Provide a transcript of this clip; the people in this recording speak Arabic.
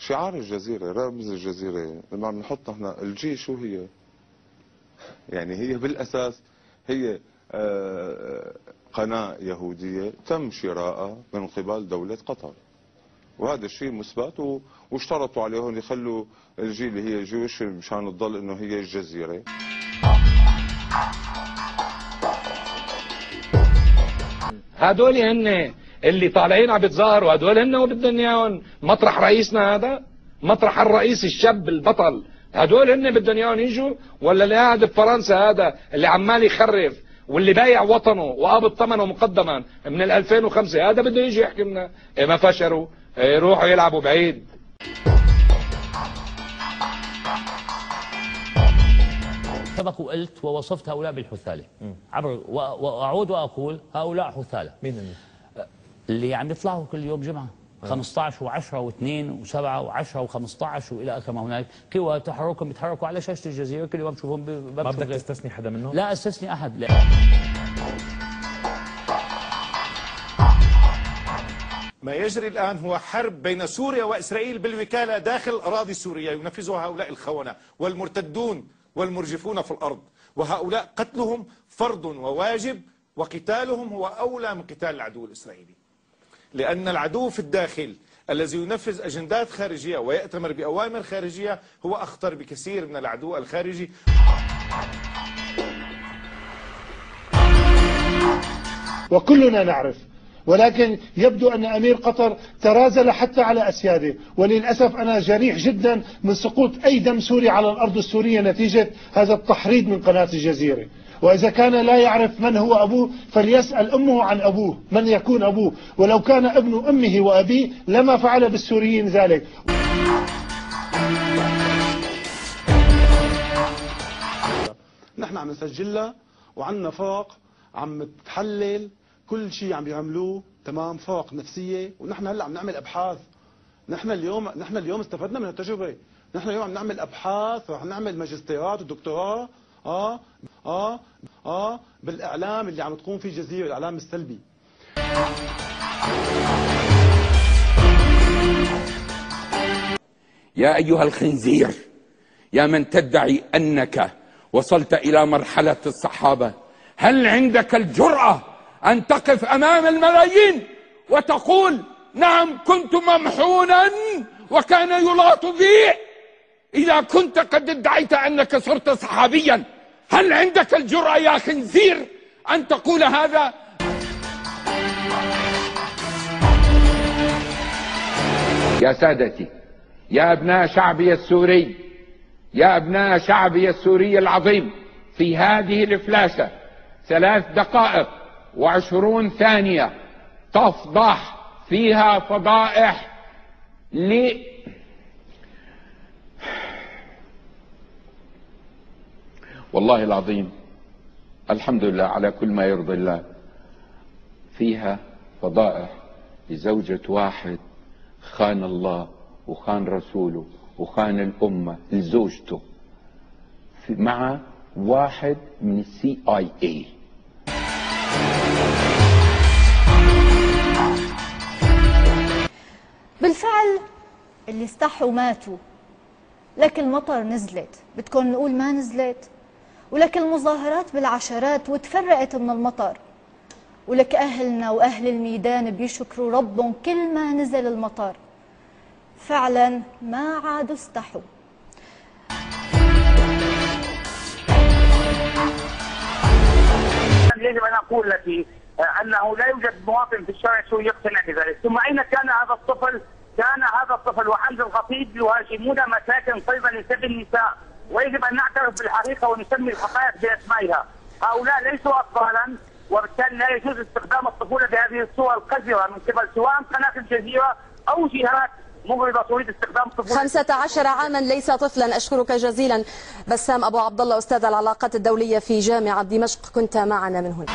شعار الجزيرة، رمز الجزيرة لما عم نحط نحن الجي شو هي؟ يعني هي بالأساس هي قناة يهودية تم شراءها من قبل دولة قطر، وهذا الشيء مثبت، واشترطوا عليهم يخلوا الجي اللي هي جوش مشان تضل انه هي الجزيرة. هدول هن اللي طالعين عم بيتظاهروا، هدول هن وبدهم اياهم مطرح رئيسنا، هذا مطرح الرئيس الشاب البطل، هدول هن بدهم اياهم يجوا، ولا اللي قاعد بفرنسا هذا اللي عمال يخرف واللي بايع وطنه وقابض ثمنه مقدما من 2005 هذا بده يجي يحكي لنا؟ إيه ما فشلوا، يروحوا يلعبوا بعيد. سبق وقلت ووصفت هؤلاء بالحثالة وأعود وأقول هؤلاء حثالة. مين اللي عم يطلعوا كل يوم جمعة 15 و10 و2 و7 و10 و15 والى اخر ما هنالك قوى تحركهم بيتحركوا على شاشه الجزيره كل يوم بشوفهم. ما بدك تستثني حدا منهم؟ لا استثني احد. لا. ما يجري الآن هو حرب بين سوريا وإسرائيل بالوكالة داخل أراضي سوريا ينفذها هؤلاء الخونة والمرتدون والمرجفون في الأرض، وهؤلاء قتلهم فرض وواجب، وقتالهم هو أولى من قتال العدو الإسرائيلي، لأن العدو في الداخل الذي ينفذ أجندات خارجية ويأتمر بأوامر خارجية هو أخطر بكثير من العدو الخارجي. وكلنا نعرف، ولكن يبدو أن أمير قطر ترازل حتى على أسياده، وللأسف أنا جريح جدا من سقوط أي دم سوري على الأرض السورية نتيجة هذا التحريض من قناة الجزيرة. وإذا كان لا يعرف من هو أبوه فليسأل أمه عن أبوه من يكون أبوه، ولو كان ابن أمه وأبيه لما فعل بالسوريين ذلك. نحن عم نسجلها وعندنا فوق عم تحلل كل شيء عم بيعملوه، تمام، فوق نفسيه، ونحن هلا عم نعمل ابحاث. نحن اليوم استفدنا من التجربه، نحن اليوم عم نعمل ابحاث وعم نعمل ماجستيرات ودكتوراه بالاعلام اللي عم تقوم فيه الجزيره، الاعلام السلبي. يا ايها الخنزير، يا من تدعي انك وصلت الى مرحله الصحابه، هل عندك الجرأة أن تقف أمام الملايين وتقول نعم كنت ممحونا وكان يلاط بي؟ إذا كنت قد ادعيت أنك صرت صحابيا، هل عندك الجرأة يا خنزير أن تقول هذا؟ يا سادتي، يا أبناء شعبي السوري، يا أبناء شعبي السوري العظيم، في هذه الفلاشة 3 دقائق و20 ثانية تفضح فيها فضائح والله العظيم الحمد لله على كل ما يرضي الله، فيها فضائح لزوجة واحد خان الله وخان رسوله وخان الأمة لزوجته مع واحد من CIA. بالفعل اللي استحوا ماتوا، لك المطر نزلت، بدكم نقول ما نزلت؟ ولك المظاهرات بالعشرات وتفرقت من المطر، ولك أهلنا وأهل الميدان بيشكروا ربهم كل ما نزل المطر. فعلا ما عادوا استحوا. يجب أن أقول لك أنه لا يوجد مواطن في الشارع السوري يقتنع بذلك. ثم أين كان هذا الطفل؟ كان هذا الطفل وحمد الخطيب يهاجمون مساكن طيبة لسبي النساء، ويجب أن نعترف بالحقيقة ونسمي الحقائق بأسمائها. هؤلاء ليسوا أطفالا، وبالتالي لا يجوز استخدام الطفولة بهذه الصور القذرة من قبل سواء قناة الجزيرة أو جهات مغرضة تريد استخدام الطفولة. 15 عاما ليس طفلا. أشكرك جزيلا بسام أبو عبد الله، أستاذ العلاقات الدولية في جامعة دمشق، كنت معنا من هنا.